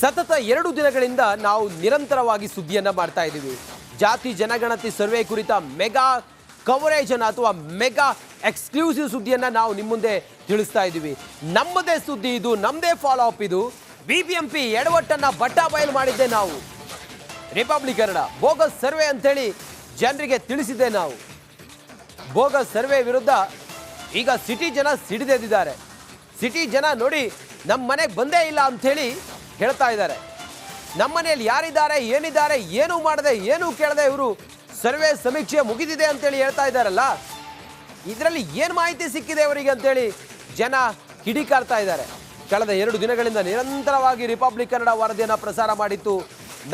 ಸತತ 2 ದಿನಗಳಿಂದ ನಾವು ನಿರಂತರವಾಗಿ ಸುದ್ದಿಯನ್ನ ಮಾಡ್ತಾ ಇದ್ದೀವಿ. ಜಾತಿ ಜನಗಣತಿ ಸರ್ವೆ ಕುರಿತ ಮೆಗಾ ಕವರೇಜ್ ಅನ್ನು ಅಥವಾ ಮೆಗಾ ಎಕ್ಸ್ಕ್ಲೂಸಿವ್ ಸುದ್ದಿಯನ್ನ ನಾವು ನಿಮ್ಮ ಮುಂದೆ ತಿಳಿಸ್ತಾ ಇದ್ದೀವಿ. ನಮ್ಮದೇ ಸುದ್ದಿ ಇದು, ನಮ್ಮದೇ ಫಾಲೋ ಅಪ್ ಇದು. ಬಿಬಿಎಂಪಿ ಎಡವಟ್ಟನ್ನ ಬಯಲು ಮಾಡಿದ್ದೆ ನಾವು. ರಿಪಬ್ಲಿಕ್ ಕನ್ನಡ ಬೋಗಸ್ ಸರ್ವೆ ಅಂತೇಳಿ ಜನರಿಗೆ ತಿಳಿಸಿದ್ದೆ ನಾವು. ಬೋಗಸ್ ಸರ್ವೆ ವಿರುದ್ಧ ಈಗ ಸಿಟಿ ಜನ ಸಿಡಿದೆದ್ದಿದ್ದಾರೆ. ಸಿಟಿ ಜನ ನೋಡಿ ನಮ್ಮ ಮನೆಗೆ ಬಂದೇ ಇಲ್ಲ ಅಂಥೇಳಿ ಹೇಳ್ತಾ ಇದ್ದಾರೆ. ನಮ್ಮ ಮನೆಯಲ್ಲಿ ಯಾರಿದ್ದಾರೆ, ಏನಿದ್ದಾರೆ, ಏನೂ ಮಾಡದೆ, ಏನೂ ಕೇಳದೆ ಇವರು ಸರ್ವೆ ಸಮೀಕ್ಷೆ ಮುಗಿದಿದೆ ಅಂತೇಳಿ ಹೇಳ್ತಾ ಇದ್ದಾರಲ್ಲ, ಇದರಲ್ಲಿ ಏನು ಮಾಹಿತಿ ಸಿಕ್ಕಿದೆ ಅವರಿಗೆ ಅಂತೇಳಿ ಜನ ಕಿಡಿಕಾರ್ತಾ ಇದ್ದಾರೆ. ಕಳೆದ 2 ದಿನಗಳಿಂದ ನಿರಂತರವಾಗಿ ರಿಪಬ್ಲಿಕ್ ಕನ್ನಡ ವರದಿಯನ್ನು ಪ್ರಸಾರ ಮಾಡಿತ್ತು.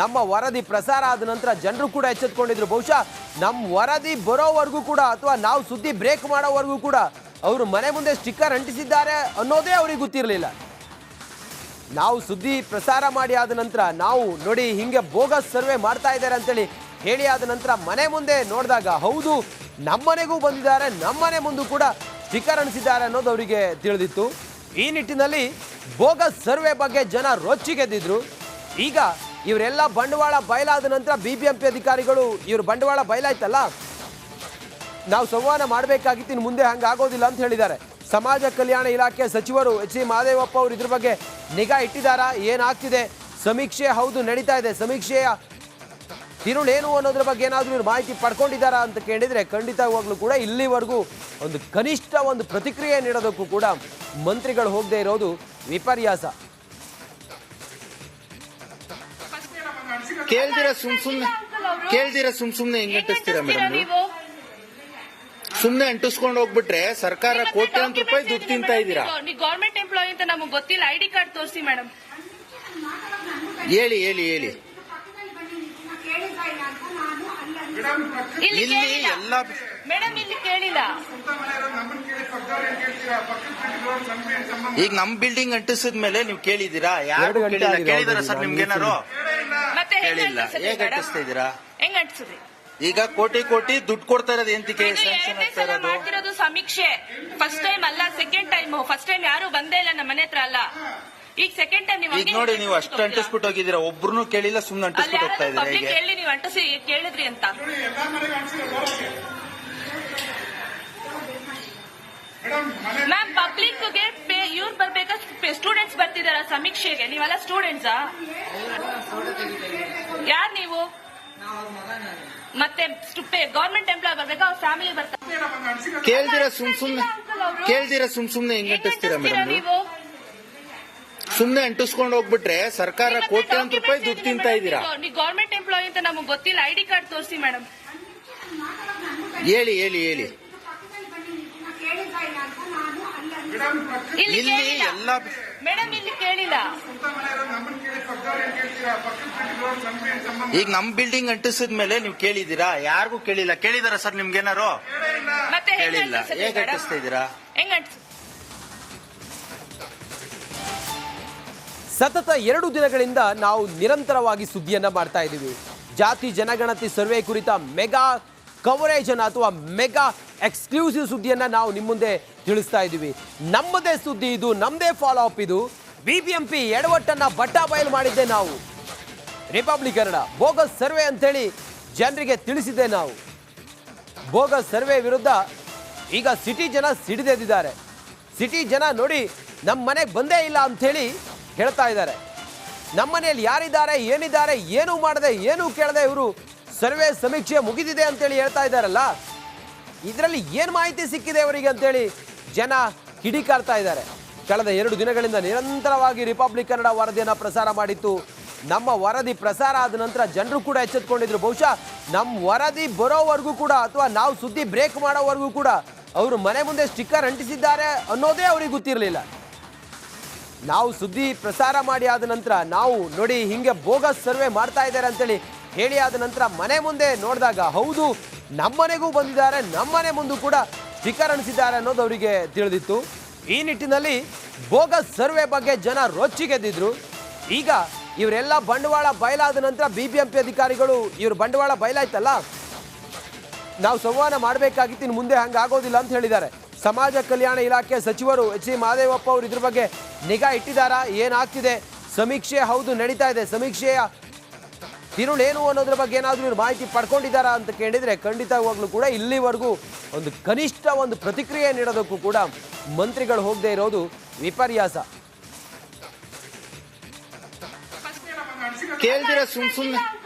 ನಮ್ಮ ವರದಿ ಪ್ರಸಾರ ಆದ ನಂತರ ಜನರು ಕೂಡ ಎಚ್ಚೆತ್ಕೊಂಡಿದ್ರು. ಬಹುಶಃ ನಮ್ಮ ವರದಿ ಬರೋವರೆಗೂ ಕೂಡ ಅಥವಾ ನಾವು ಸುದ್ದಿ ಬ್ರೇಕ್ ಮಾಡೋವರೆಗೂ ಕೂಡ ಅವರು ಮನೆ ಮುಂದೆ ಸ್ಟಿಕ್ಕರ್ ಅಂಟಿಸಿದ್ದಾರೆ ಅನ್ನೋದೇ ಅವ್ರಿಗೆ ಗೊತ್ತಿರಲಿಲ್ಲ. ನಾವು ಸುದ್ದಿ ಪ್ರಸಾರ ಮಾಡಿ ಆದ ನಂತರ ನಾವು ನೋಡಿ ಹಿಂಗೆ ಬೋಗಸ್ ಸರ್ವೆ ಮಾಡ್ತಾ ಇದ್ದಾರೆ ಅಂತೇಳಿ ಹೇಳಿ ಆದ ನಂತರ ಮನೆ ಮುಂದೆ ನೋಡಿದಾಗ ಹೌದು ನಮ್ಮನೆಗೂ ಬಂದಿದ್ದಾರೆ, ನಮ್ಮನೆ ಮುಂದೆ ಕೂಡ ಸ್ಟಿಕ್ಕರ್ ಅಂಟಿಸಿದ್ದಾರೆ ಅನ್ನೋದು ಅವರಿಗೆ ತಿಳಿದಿತ್ತು. ಈ ನಿಟ್ಟಿನಲ್ಲಿ ಬೋಗಸ್ ಸರ್ವೆ ಬಗ್ಗೆ ಜನ ರೊಚ್ಚಿಗೆದ್ದಿದ್ರು. ಈಗ ಇವರೆಲ್ಲ ಬಂಡವಾಳ ಬಯಲಾದ ನಂತರ ಬಿಬಿಎಂಪಿ ಅಧಿಕಾರಿಗಳು ಇವರು ಬಂಡವಾಳ ಬಯಲಾಯ್ತಲ್ಲ, ನಾವು ಸಂವಹನ ಮಾಡಬೇಕಾಗಿತ್ತು, ಇನ್ನು ಮುಂದೆ ಹಂಗೆ ಆಗೋದಿಲ್ಲ ಅಂತ ಹೇಳಿದ್ದಾರೆ. ಸಮಾಜ ಕಲ್ಯಾಣ ಇಲಾಖೆ ಸಚಿವರು ಎಚ್ ಸಿ ಮಹದೇವಪ್ಪ ಅವರು ಇದ್ರ ಬಗ್ಗೆ ನಿಗಾ ಇಟ್ಟಿದ್ದಾರಾ, ಏನಾಗ್ತಿದೆ, ಸಮೀಕ್ಷೆ ಹೌದು ನಡೀತಾ ಇದೆ, ಸಮೀಕ್ಷೆಯ ತಿರುಳೇನು ಅನ್ನೋದ್ರ ಬಗ್ಗೆ ಏನಾದರೂ ಇವರು ಮಾಹಿತಿ ಪಡ್ಕೊಂಡಿದ್ದಾರಾ ಅಂತ ಕೇಳಿದರೆ ಖಂಡಿತವಾಗ್ಲೂ ಕೂಡ ಇಲ್ಲಿವರೆಗೂ ಒಂದು ಕನಿಷ್ಠ ಒಂದು ಪ್ರತಿಕ್ರಿಯೆ ನೀಡೋದಕ್ಕೂ ಕೂಡ ಮಂತ್ರಿಗಳು ಹೋಗದೆ ಇರೋದು ವಿಪರ್ಯಾಸ. ಕೇಳ್ದಿರ ಸುಮ್ ಸುಮ್ನೆ ಹೆಂಗ್ ಅಂಟಿಸ್ತೀರಾ ಮೇಡಮ್? ಸುಮ್ನೆ ಅಂಟಿಸ್ಕೊಂಡು ಹೋಗ್ಬಿಟ್ರೆ ಸರ್ಕಾರ ಕೋಟ್ಯಾಂತರ ರೂಪಾಯಿ ದುಡ್ಡು ತಿಂತಾ ಇದ್ದೀರಾ. ನೀವು ಗವರ್ಮೆಂಟ್ ಎಂಪ್ಲಾಯಿ ಅಂತ ನಮಗೆ ಗೊತ್ತಿಲ್ಲ, ಐಡಿ ಕಾರ್ಡ್ ತೋರಿಸಿ ಮೇಡಮ್. ಹೇಳಿ ಹೇಳಿ ಹೇಳಿ. ಇಲ್ಲಿ ಎಲ್ಲ ಮೇಡಮ್ ಇಲ್ಲಿ ಕೇಳಿಲ್ಲ. ಈಗ ನಮ್ ಬಿಲ್ಡಿಂಗ್ ಅಂಟಿಸಿದ ಮೇಲೆ ನೀವು ಕೇಳಿದೀರಾ? ಯಾರು ಕೇಳಿದಾರ ಸರ್ ನಿಮ್ಗೇನಾರು? ಮತ್ತೆ ಕೇಳಿಲ್ಲ. ಹೇಗೆ ಅಂಟಿಸ್ತಾ ಇದ್ದೀರಾ? ಹೆಂಗ್ ಅಂಟಿಸಿದ್ರಿ? ಈಗ ಕೋಟಿ ದುಡ್ಡು ಕೊಡ್ತಾ ಇರೋದು ಎಂತಿಕೆ? ಸ್ಯಾಂಕ್ಷನ್ ಆಗ್ತಾ ಇರೋದು ಮಾಡ್ತಿರೋದು ಸಮೀಕ್ಷೆ. ಫಸ್ಟ್ ಟೈಮ್ ಅಲ್ಲ, ಸೆಕೆಂಡ್ ಟೈಮ್. ಫಸ್ಟ್ ಟೈಮ್ ಯಾರು ಬಂದೇ ಇಲ್ಲ ನಮ್ಮ ಮನೆ ಹತ್ರ ಅಲ್ಲ, ಈಗ ಸೆಕೆಂಡ್ ಟೈಮ್. ಈಗ ನೋಡಿ ನೀವು ಅಷ್ಟು ಅಂಟಿಸ್ಬಿಟ್ಟು ಹೋಗಿದ್ದೀರಾ, ಒಬ್ರು ಕೇಳಿಲ್ಲ, ಸುಮ್ನೆ ಅಂಟಿಸ್ಬಿಟ್ಟು ಹೋಗ್ತಾ ಇದ್ದೀರಾ. ಹೇಳಿ ನೀವು ಅಂಟಿಸಿ ಕೇಳಿದ್ರಿ ಅಂತ. ಮ್ಯಾಮ್ ಪಬ್ಲಿಕ್ಗೆ ಇವ್ರು ಬರ್ಬೇಕಾ, ಸ್ಟೂಡೆಂಟ್ಸ್ ಬರ್ತಿದಾರ ಸಮೀಕ್ಷೆಗೆ? ನೀವೆಲ್ಲ ಸ್ಟೂಡೆಂಟ್ಸಾ? ಯಾರು ನೀವು? ಮತ್ತೆ ಗವರ್ಮೆಂಟ್ ಎಂಪ್ಲಾಯ್ ಬರ್ಬೇಕಾ, ಅವ್ರ ಫ್ಯಾಮಿಲಿ ಬರ್ತಾರೆ? ಕೇಳ್ದಿರ ಸುಮ್ ಸುಮ್ನೆ ಹೆಂಗ್ ಅಂಟಿಸ್ತೀರಾ ಮೇಡಮ್? ನೀವು ಸುಮ್ನೆ ಅಂಟಿಸ್ಕೊಂಡು ಹೋಗ್ಬಿಟ್ರೆ ಸರ್ಕಾರ ಕೋಟ್ಯಾಂತರ ರೂಪಾಯಿ ದುಡ್ಡು ತಿಂತಾ ಇದ್ದೀರಾ. ನೀವು ಗವರ್ಮೆಂಟ್ ಎಂಪ್ಲಾಯಿ ಅಂತ ನಮಗೆ ಗೊತ್ತಿಲ್ಲ, ಐಡಿ ಕಾರ್ಡ್ ತೋರಿಸಿ ಮೇಡಮ್. ಹೇಳಿ ಹೇಳಿ ಹೇಳಿ. ಇಲ್ಲಿ ಎಲ್ಲ ಮೇಡಮ್ ಇಲ್ಲಿ ಕೇಳಿಲ್ಲ. ಈಗ ನಮ್ ಬಿಲ್ಡಿಂಗ್ ಅಂಟಿಸಿದ ಮೇಲೆ ನೀವು ಕೇಳಿದೀರಾ? ಯಾರಿಗೂ ಕೇಳಿಲ್ಲ. ಕೇಳಿದಾರ ಸರ್ ನಿಮ್ಗೇನಾರು? ಮತ್ತೆ ಕೇಳಿಲ್ಲ. ಹೇಗೆ ಅಂಟಿಸ್ತಾ ಇದ್ದೀರಾ? ಹೆಂಗ್ ಅಂಟಿಸ್ ಸತತ 2 ದಿನಗಳಿಂದ ನಾವು ನಿರಂತರವಾಗಿ ಸುದ್ದಿಯನ್ನ ಮಾಡ್ತಾ ಇದ್ದೀವಿ. ಜಾತಿ ಜನಗಣತಿ ಸರ್ವೆ ಕುರಿತ ಮೆಗಾ ಕವರೇಜ್ ಅನ್ನು ಅಥವಾ ಮೆಗಾ ಎಕ್ಸ್ಕ್ಲೂಸಿವ್ ಸುದ್ದಿಯನ್ನ ನಾವು ನಿಮ್ಮ ಮುಂದೆ ತಿಳಿಸ್ತಾ ಇದ್ದೀವಿ. ನಮ್ಮದೇ ಸುದ್ದಿ ಇದು, ನಮ್ಮದೇ ಫಾಲೋ ಅಪ್ ಇದು. ಬಿಬಿಎಂಪಿ ಎಡವಟ್ಟನ್ನ ಬಯಲು ಮಾಡಿದ್ದೆ ನಾವು. ರಿಪಬ್ಲಿಕ್ ಕನ್ನಡ ಬೋಗಸ್ ಸರ್ವೆ ಅಂತೇಳಿ ಜನರಿಗೆ ತಿಳಿಸಿದ್ದೆ ನಾವು. ಬೋಗಸ್ ಸರ್ವೆ ವಿರುದ್ಧ ಈಗ ಸಿಟಿ ಜನ ಸಿಡಿದೆದ್ದಿದ್ದಾರೆ. ಸಿಟಿ ಜನ ನೋಡಿ ನಮ್ಮ ಮನೆಗೆ ಬಂದೇ ಇಲ್ಲ ಅಂಥೇಳಿ ಹೇಳ್ತಾ ಇದ್ದಾರೆ. ನಮ್ಮ ಮನೆಯಲ್ಲಿ ಯಾರಿದ್ದಾರೆ, ಏನಿದ್ದಾರೆ, ಏನೂ ಮಾಡದೆ, ಏನೂ ಕೇಳದೆ ಇವರು ಸರ್ವೆ ಸಮೀಕ್ಷೆ ಮುಗಿದಿದೆ ಅಂತೇಳಿ ಹೇಳ್ತಾ ಇದ್ದಾರಲ್ಲ, ಇದರಲ್ಲಿ ಏನು ಮಾಹಿತಿ ಸಿಕ್ಕಿದೆ ಅವರಿಗೆ ಅಂತೇಳಿ ಜನ ಕಿಡಿಕಾರ್ತಾ ಇದ್ದಾರೆ. ಕಳೆದ 2 ದಿನಗಳಿಂದ ನಿರಂತರವಾಗಿ ರಿಪಬ್ಲಿಕ್ ಕನ್ನಡ ವರದಿಯನ್ನು ಪ್ರಸಾರ ಮಾಡಿತ್ತು. ನಮ್ಮ ವರದಿ ಪ್ರಸಾರ ಆದ ನಂತರ ಜನರು ಕೂಡ ಎಚ್ಚೆತ್ಕೊಂಡಿದ್ರು. ಬಹುಶಃ ನಮ್ಮ ವರದಿ ಬರೋವರೆಗೂ ಕೂಡ ಅಥವಾ ನಾವು ಸುದ್ದಿ ಬ್ರೇಕ್ ಮಾಡೋವರೆಗೂ ಕೂಡ ಅವರು ಮನೆ ಮುಂದೆ ಸ್ಟಿಕ್ಕರ್ ಅಂಟಿಸಿದ್ದಾರೆ ಅನ್ನೋದೇ ಅವ್ರಿಗೆ ಗೊತ್ತಿರಲಿಲ್ಲ. ನಾವು ಸುದ್ದಿ ಪ್ರಸಾರ ಮಾಡಿ ಆದ ನಂತರ ನಾವು ನೋಡಿ ಹಿಂಗೆ ಬೋಗಸ್ ಸರ್ವೆ ಮಾಡ್ತಾ ಇದ್ದಾರೆ ಅಂತೇಳಿ ಹೇಳಿ ಆದ ನಂತರ ಮನೆ ಮುಂದೆ ನೋಡಿದಾಗ ಹೌದು ನಮ್ಮನೆಗೂ ಬಂದಿದ್ದಾರೆ, ನಮ್ಮನೆ ಮುಂದೆ ಕೂಡ ಸ್ಟಿಕ್ಕರ್ ಅಂಟಿಸಿದ್ದಾರೆ ಅನ್ನೋದು ಅವರಿಗೆ ತಿಳಿದಿತ್ತು. ಈ ನಿಟ್ಟಿನಲ್ಲಿ ಬೋಗಸ್ ಸರ್ವೆ ಬಗ್ಗೆ ಜನ ರೊಚ್ಚಿಗೆದ್ದಿದ್ರು. ಈಗ ಇವರೆಲ್ಲ ಬಂಡವಾಳ ಬಯಲಾದ ನಂತರ ಬಿಬಿಎಂಪಿ ಅಧಿಕಾರಿಗಳು ಇವರು ಬಂಡವಾಳ ಬಯಲಾಯ್ತಲ್ಲ, ನಾವು ಸಂವಹನ ಮಾಡಬೇಕಾಗಿತ್ತು, ಇನ್ನು ಮುಂದೆ ಹಂಗೆ ಆಗೋದಿಲ್ಲ ಅಂತ ಹೇಳಿದ್ದಾರೆ. ಸಮಾಜ ಕಲ್ಯಾಣ ಇಲಾಖೆ ಸಚಿವರು ಎಚ್ ಸಿ ಮಹದೇವಪ್ಪ ಅವರು ಇದ್ರ ಬಗ್ಗೆ ನಿಗಾ ಇಟ್ಟಿದ್ದಾರಾ, ಏನಾಗ್ತಿದೆ, ಸಮೀಕ್ಷೆ ಹೌದು ನಡೀತಾ ಇದೆ. ಸಮೀಕ್ಷೆಯ ತಿರುಳೇನು ಅನ್ನೋದ್ರ ಬಗ್ಗೆ ಏನಾದರೂ ಇವ್ರು ಮಾಹಿತಿ ಪಡ್ಕೊಂಡಿದ್ದಾರಾ ಅಂತ ಕೇಳಿದ್ರೆ ಖಂಡಿತವಾಗ್ಲೂ ಕೂಡ ಇಲ್ಲಿವರೆಗೂ ಒಂದು ಕನಿಷ್ಠ ಒಂದು ಪ್ರತಿಕ್ರಿಯೆ ನೀಡೋದಕ್ಕೂ ಕೂಡ ಮಂತ್ರಿಗಳು ಹೋಗದೆ ಇರೋದು ವಿಪರ್ಯಾಸ. ಕೇಳ್ದಿರ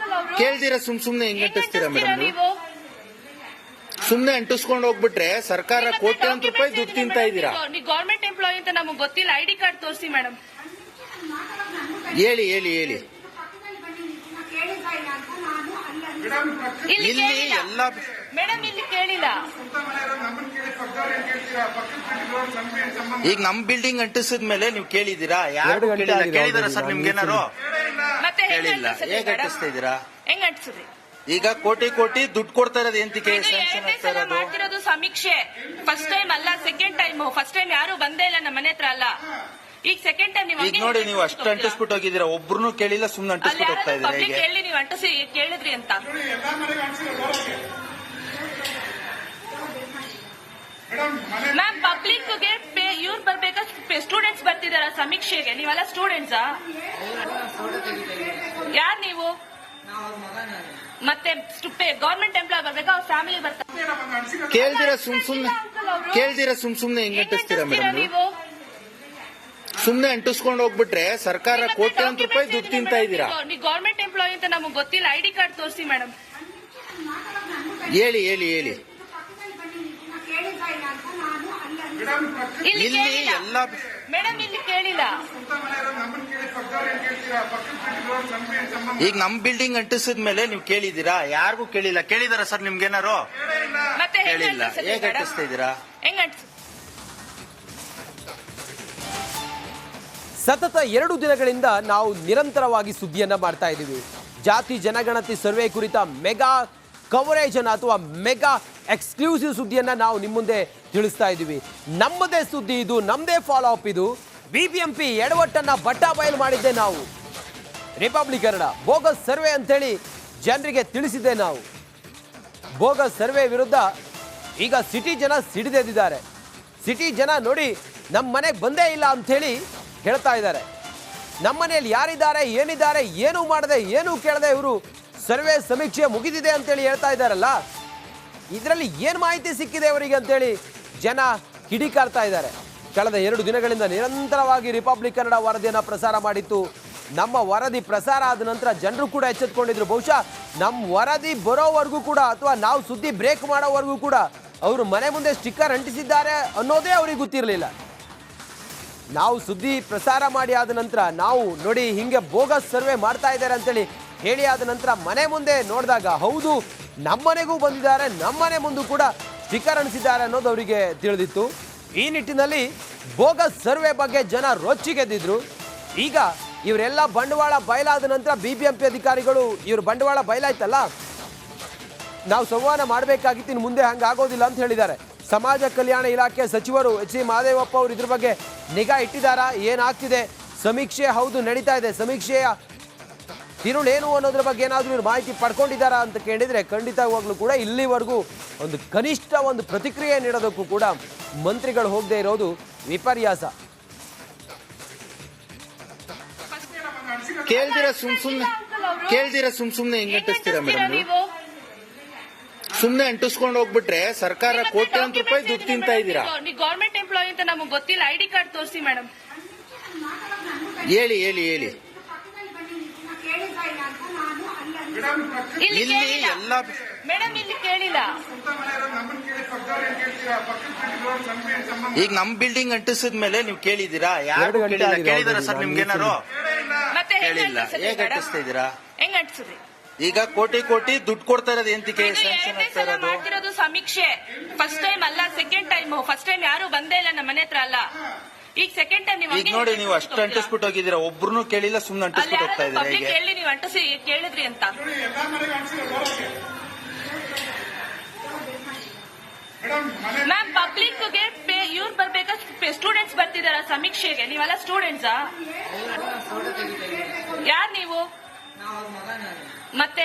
ಸುಮ್ ಸುಮ್ನೆ ಹೆಂಗ್ ಅಂಟಿಸ್ತೀರಾ ಮೇಡಮ್? ಸುಮ್ನೆ ಅಂಟಿಸ್ಕೊಂಡು ಹೋಗ್ಬಿಟ್ರೆ ಸರ್ಕಾರ ಕೋಟ್ಯಾಂತರ ರೂಪಾಯಿ ದುಡ್ಡು ತಿಂತಾ ಇದ್ದೀರಾ. ನೀವು ಗವರ್ಮೆಂಟ್ ಎಂಪ್ಲಾಯಿ ಅಂತ ನಮಗೆ ಗೊತ್ತಿಲ್ಲ, ಐಡಿ ಕಾರ್ಡ್ ತೋರಿಸಿ ಮೇಡಮ್. ಹೇಳಿ ಇಲ್ಲಿ ಎಲ್ಲ ಮೇಡಮ್ ಇಲ್ಲಿ ಕೇಳಿಲ್ಲ. ಈಗ ನಮ್ ಬಿಲ್ಡಿಂಗ್ ಅಂಟಿಸಿದ ಮೇಲೆ ನೀವು ಕೇಳಿದೀರಾ? ಯಾರು ಕೇಳಿದಾರ ಸರ್ ನಿಮ್ಗೇನಾರು? ಮತ್ತೆ ಕೇಳಿಲ್ಲ. ಹೇಗೆ ಅಂಟಿಸ್ತಾ ಇದ್ದೀರಾ? ಹೆಂಗ್ ಅಂಟಿಸಿದ್ರಿ? ಈಗ ಕೋಟಿ ದುಡ್ಡು ಕೊಡ್ತಾ ಇರೋದು ಎಂತಿಕೆ ಸ್ಯಾಂಕ್ಷನ್ ಆಗ್ತಾ ಇರೋದು? ಮಾಡ್ತಿರೋದು ಸಮೀಕ್ಷೆ. ಫಸ್ಟ್ ಟೈಮ್ ಅಲ್ಲ, ಸೆಕೆಂಡ್ ಟೈಮ್. ಫಸ್ಟ್ ಟೈಮ್ ಯಾರು ಬಂದೇ ಇಲ್ಲ ನಮ್ಮ ಮನೆ ಹತ್ರ ಅಲ್ಲ. ಈಗ ಸೆಕೆಂಡ್ ಟೈಮ್ ಈಗ ನೋಡಿ, ನೀವು ಅಷ್ಟು ಅಂಟಿಸ್ಬಿಟ್ಟು ಹೋಗಿದ್ದೀರಾ, ಒಬ್ರು ಕೇಳಿಲ್ಲ, ಸುಮ್ನೆ ಅಂಟಿಸ್ಬಿಟ್ಟು ಹೋಗ್ತಾ ಇದ್ದೀರಾ. ಪಬ್ಲಿಕ್ ಹೇಳಿ ನೀವು ಅಂಟಿಸಿ ಕೇಳಿದ್ರಿ ಅಂತ. ಮ್ಯಾಮ್ ಪಬ್ಲಿಕ್ಗೆ ಇವ್ರು ಬರ್ಬೇಕಾ? ಸ್ಟೂಡೆಂಟ್ಸ್ ಬರ್ತಿದಾರ ಸಮೀಕ್ಷೆಗೆ? ನೀವೆಲ್ಲ ಸ್ಟೂಡೆಂಟ್ಸಾ? ಯಾರು ನೀವು? ಮತ್ತೆ ಗವರ್ಮೆಂಟ್ ಎಂಪ್ಲಾಯ್ ಬರ್ಬೇಕಾ? ಅವ್ರ ಫ್ಯಾಮಿಲಿ ಬರ್ತಾರೆ. ಕೇಳ್ದಿರ ಸುಮ್ ಸುಮ್ನೆ ಹೆಂಗ್ ಅಂಟಿಸ್ತೀರಾ ಮೇಡಮ್? ನೀವು ಸುಮ್ನೆ ಅಂಟಿಸ್ಕೊಂಡು ಹೋಗ್ಬಿಟ್ರೆ ಸರ್ಕಾರ ಕೋಟ್ಯಾಂತರ ರೂಪಾಯಿ ದುಡ್ಡು ತಿಂತಾ ಇದ್ದೀರಾ. ನೀವು ಗವರ್ಮೆಂಟ್ ಎಂಪ್ಲಾಯಿ ಅಂತ ನಮಗೆ ಗೊತ್ತಿಲ್ಲ, ಐಡಿ ಕಾರ್ಡ್ ತೋರಿಸಿ ಮೇಡಮ್. ಹೇಳಿ ಇಲ್ಲಿ ಎಲ್ಲ ಮೇಡಮ್ ಇಲ್ಲಿ ಕೇಳಿಲ್ಲ. ಈಗ ನಮ್ ಬಿಲ್ಡಿಂಗ್ ಅಂಟಿಸಿದ ಮೇಲೆ ನೀವು ಕೇಳಿದೀರಾ? ಯಾರಿಗೂ ಕೇಳಿಲ್ಲ. ಕೇಳಿದಾರ ಸರ್ ನಿಮ್ಗೇನಾರು? ಮತ್ತೆ ಕೇಳಿಲ್ಲ. ಹೇಗೆ ಅಂಟಿಸ್ತಾ ಇದ್ದೀರಾ? ಹೆಂಗ್ ಅಂಟಿಸ್ ಸತತ 2 ದಿನಗಳಿಂದ ನಾವು ನಿರಂತರವಾಗಿ ಸುದ್ದಿಯನ್ನ ಮಾಡ್ತಾ ಇದ್ದೀವಿ. ಜಾತಿ ಜನಗಣತಿ ಸರ್ವೆ ಕುರಿತ ಮೆಗಾ ಕವರೇಜ್ ಅನ್ನ ಅಥವಾ ಮೆಗಾ ಎಕ್ಸ್ಕ್ಲೂಸಿವ್ ಸುದ್ದಿಯನ್ನ ನಾವು ನಿಮ್ಮ ಮುಂದೆ ತಿಳಿಸ್ತಾ ಇದ್ದೀವಿ. ನಮ್ಮದೇ ಸುದ್ದಿ ಇದು, ನಮ್ಮದೇ ಫಾಲೋ ಅಪ್ ಇದು. ಬಿಬಿಎಂಪಿ ಎಡವಟ್ಟನ್ನ ಬಟ್ಟಾ ಬಯಲು ಮಾಡಿದ್ದೆ ನಾವು. ರಿಪಬ್ಲಿಕ್ ಕನ್ನಡ ಬೋಗಸ್ ಸರ್ವೆ ಅಂತೇಳಿ ಜನರಿಗೆ ತಿಳಿಸಿದ್ದೆ ನಾವು. ಬೋಗಸ್ ಸರ್ವೆ ವಿರುದ್ಧ ಈಗ ಸಿಟಿ ಜನ ಸಿಡಿದೆದ್ದಿದ್ದಾರೆ. ಸಿಟಿ ಜನ ನೋಡಿ ನಮ್ಮ ಮನೆಗೆ ಬಂದೇ ಇಲ್ಲ ಅಂಥೇಳಿ ಹೇಳ್ತಾ ಇದ್ದಾರೆ. ನಮ್ಮ ಮನೆಯಲ್ಲಿ ಯಾರಿದ್ದಾರೆ, ಏನಿದ್ದಾರೆ, ಏನೂ ಮಾಡದೆ, ಏನೂ ಕೇಳದೆ ಇವರು ಸರ್ವೆ ಸಮೀಕ್ಷೆ ಮುಗಿದಿದೆ ಅಂತೇಳಿ ಹೇಳ್ತಾ ಇದ್ದಾರಲ್ಲ, ಇದರಲ್ಲಿ ಏನು ಮಾಹಿತಿ ಸಿಕ್ಕಿದೆ ಅವರಿಗೆ ಅಂತೇಳಿ ಜನ ಕಿಡಿಕಾರ್ತಾ ಇದ್ದಾರೆ. ಕಳೆದ 2 ದಿನಗಳಿಂದ ನಿರಂತರವಾಗಿ ರಿಪಬ್ಲಿಕ್ ಕನ್ನಡ ವರದಿಯನ್ನು ಪ್ರಸಾರ ಮಾಡಿತ್ತು. ನಮ್ಮ ವರದಿ ಪ್ರಸಾರ ಆದ ನಂತರ ಜನರು ಕೂಡ ಎಚ್ಚೆತ್ಕೊಂಡಿದ್ರು. ಬಹುಶಃ ನಮ್ಮ ವರದಿ ಬರೋವರೆಗೂ ಕೂಡ ಅಥವಾ ನಾವು ಸುದ್ದಿ ಬ್ರೇಕ್ ಮಾಡೋವರೆಗೂ ಕೂಡ ಅವರು ಮನೆ ಮುಂದೆ ಸ್ಟಿಕ್ಕರ್ ಅಂಟಿಸಿದ್ದಾರೆ ಅನ್ನೋದೇ ಅವ್ರಿಗೆ ಗೊತ್ತಿರಲಿಲ್ಲ. ನಾವು ಸುದ್ದಿ ಪ್ರಸಾರ ಮಾಡಿ ಆದ ನಂತರ ನಾವು ನೋಡಿ ಹಿಂಗೆ ಬೋಗಸ್ ಸರ್ವೆ ಮಾಡ್ತಾ ಇದ್ದಾರೆ ಅಂತೇಳಿ ಹೇಳಿ ಆದ ನಂತರ ಮನೆ ಮುಂದೆ ನೋಡಿದಾಗ ಹೌದು ನಮ್ಮನೆಗೂ ಬಂದಿದ್ದಾರೆ, ನಮ್ಮನೆ ಮುಂದೆ ಕೂಡ ಸ್ಟಿಕ್ಕರ್ ಅಂಟಿಸಿದ್ದಾರೆ ಅನ್ನೋದು ಅವರಿಗೆ ತಿಳಿದಿತ್ತು. ಈ ನಿಟ್ಟಿನಲ್ಲಿ ಬೋಗಸ್ ಸರ್ವೆ ಬಗ್ಗೆ ಜನ ರೊಚ್ಚಿಗೆದ್ದಿದ್ರು. ಈಗ ಇವರೆಲ್ಲ ಬಂಡವಾಳ ಬಯಲಾದ ನಂತರ ಬಿಬಿಎಂಪಿ ಅಧಿಕಾರಿಗಳು ಇವ್ರ ಬಂಡವಾಳ ಬಯಲಾಯ್ತಲ್ಲ, ನಾವು ಸಂವಹನ ಮಾಡಬೇಕಾಗಿತ್ತು, ಇನ್ನು ಮುಂದೆ ಹಂಗಾಗೋದಿಲ್ಲ ಅಂತ ಹೇಳಿದ್ದಾರೆ. ಸಮಾಜ ಕಲ್ಯಾಣ ಇಲಾಖೆ ಸಚಿವರು ಎಚ್ ಸಿ ಮಹದೇವಪ್ಪ ಅವರು ಇದ್ರ ಬಗ್ಗೆ ನಿಗಾ ಇಟ್ಟಿದ್ದಾರಾ? ಏನಾಗ್ತಿದೆ? ಸಮೀಕ್ಷೆ ಹೌದು ನಡೀತಾ ಇದೆ. ಸಮೀಕ್ಷೆಯ ತಿರುಳೇನು ಅನ್ನೋದ್ರ ಬಗ್ಗೆ ಏನಾದರೂ ಇವ್ರು ಮಾಹಿತಿ ಪಡ್ಕೊಂಡಿದ್ದಾರಾ ಅಂತ ಕೇಳಿದ್ರೆ ಖಂಡಿತವಾಗ್ಲೂ ಕೂಡ ಇಲ್ಲಿವರೆಗೂ ಒಂದು ಕನಿಷ್ಠ ಒಂದು ಪ್ರತಿಕ್ರಿಯೆ ನೀಡೋದಕ್ಕೂ ಕೂಡ ಮಂತ್ರಿಗಳು ಹೋಗದೆ ಇರೋದು ವಿಪರ್ಯಾಸ. ಕೇಳ್ದಿರ ಸುಮ್ ಸುಮ್ನೆ ಹೆಂಗ್ ಅಂಟಿಸ್ತೀರಾ ಮೇಡಮ್? ಸುಮ್ನೆ ಅಂಟಿಸ್ಕೊಂಡು ಹೋಗ್ಬಿಟ್ರೆ ಸರ್ಕಾರ ಕೋಟ್ಯಾಂತರ ರೂಪಾಯಿ ದುಡ್ಡು ತಿಂತಾ ಇದ್ದೀರಾ. ನೀವು ಗವರ್ಮೆಂಟ್ ಎಂಪ್ಲಾಯಿ ಅಂತ ನಮಗೆ ಗೊತ್ತಿಲ್ಲ, ಐಡಿ ಕಾರ್ಡ್ ತೋರಿಸಿ ಮೇಡಮ್. ಹೇಳಿ ಇಲ್ಲಿ ಎಲ್ಲ ಮೇಡಮ್ ಇಲ್ಲಿ ಕೇಳಿಲ್ಲ. ಈಗ ನಮ್ ಬಿಲ್ಡಿಂಗ್ ಅಂಟಿಸಿದ ಮೇಲೆ ನೀವು ಕೇಳಿದೀರಾ? ಯಾರು ಕೇಳಿದಾರ ಸರ್ ನಿಮ್ಗೇನಾರು? ಮತ್ತೆ ಕೇಳಿಲ್ಲ. ಹೇಗೆ ಅಂಟಿಸ್ತಾ ಇದ್ದೀರಾ? ಹೆಂಗ್ ಅಂಟಿಸಿದ್ರಿ? ಈಗ ಕೋಟಿ ದುಡ್ಡು ಕೊಡ್ತಾ ಇರೋದು ಎಂತಿಕೆ ಸ್ಯಾಂಕ್ಷನ್ ಆಗ್ತಾ ಇರೋದು? ಮಾಡ್ತಿರೋದು ಸಮೀಕ್ಷೆ. ಫಸ್ಟ್ ಟೈಮ್ ಅಲ್ಲ, ಸೆಕೆಂಡ್ ಟೈಮ್. ಫಸ್ಟ್ ಟೈಮ್ ಯಾರು ಬಂದೇ ಇಲ್ಲ ನಮ್ಮ ಮನೆ ಹತ್ರ ಅಲ್ಲ. ಈಗ ಸೆಕೆಂಡ್ ಟೈಮ್ ಈಗ ನೋಡಿ, ನೀವು ಅಷ್ಟು ಅಂಟಿಸ್ಬಿಟ್ಟು ಹೋಗಿದ್ದೀರಾ, ಒಬ್ರು ಕೇಳಿಲ್ಲ, ಸುಮ್ನೆ ಅಂಟಿಸ್ಬಿಟ್ಟು ಹೋಗ್ತಾ ಇದ್ದೀರಾ. ಪಬ್ಲಿಕ್ ಹೇಳಿ ನೀವು ಅಂಟಿಸಿ ಕೇಳಿದ್ರಿ ಅಂತ. ಮ್ಯಾಮ್ ಪಬ್ಲಿಕ್ಗೆ ಇವ್ರು ಬರ್ಬೇಕಾ? ಸ್ಟೂಡೆಂಟ್ಸ್ ಬರ್ತಿದಾರ ಸಮೀಕ್ಷೆಗೆ? ನೀವೆಲ್ಲ ಸ್ಟೂಡೆಂಟ್ಸಾ? ಯಾರು ನೀವು? ಮತ್ತೆ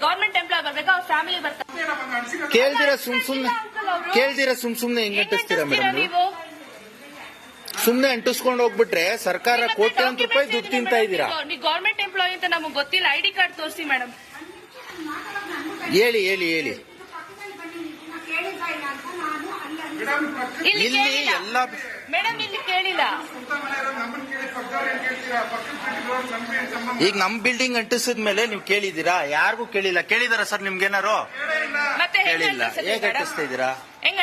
ಗವರ್ಮೆಂಟ್ ಎಂಪ್ಲಾಯ್ ಬರ್ಬೇಕಾ? ಅವ್ರ ಫ್ಯಾಮಿಲಿ ಬರ್ತಾರೆ. ಕೇಳ್ದಿರ ಸುಮ್ ಸುಮ್ನೆ ಹೆಂಗ್ ಅಂಟಿಸ್ತೀರಾ ಮೇಡಮ್? ನೀವು ಸುಮ್ನೆ ಅಂಟಿಸ್ಕೊಂಡು ಹೋಗ್ಬಿಟ್ರೆ ಸರ್ಕಾರ ಕೋಟ್ಯಾಂತರ ರೂಪಾಯಿ ದುಡ್ಡು ತಿಂತಾ ಇದ್ದೀರಾ. ನೀವು ಗೌರ್ಮೆಂಟ್ ಎಂಪ್ಲಾಯಿ ಅಂತ ನಮಗೆ ಗೊತ್ತಿಲ್ಲ. ID ಕಾರ್ಡ್ ತೋರಿಸಿ ಮೇಡಮ್. ಹೇಳಿ ಹೇಳಿ ಹೇಳಿ. ಇಲ್ಲಿ ಎಲ್ಲ ಮೇಡಮ್ ಇಲ್ಲಿ ಕೇಳಿಲ್ಲ. ಈಗ ನಮ್ ಬಿಲ್ಡಿಂಗ್ ಅಂಟಿಸಿದ್ಮೇಲೆ ನೀವು ಕೇಳಿದೀರಾ? ಯಾರಿಗೂ ಕೇಳಿಲ್ಲ. ಕೇಳಿದಾರ ಸರ್ ನಿಮ್ಗೇನಾರು? ಮತ್ತೆ ಕೇಳಿಲ್ಲ. ಹೇಗೆ ಅಂಟಿಸ್ತಾ ಇದ್ದೀರಾ? ಹೆಂಗ್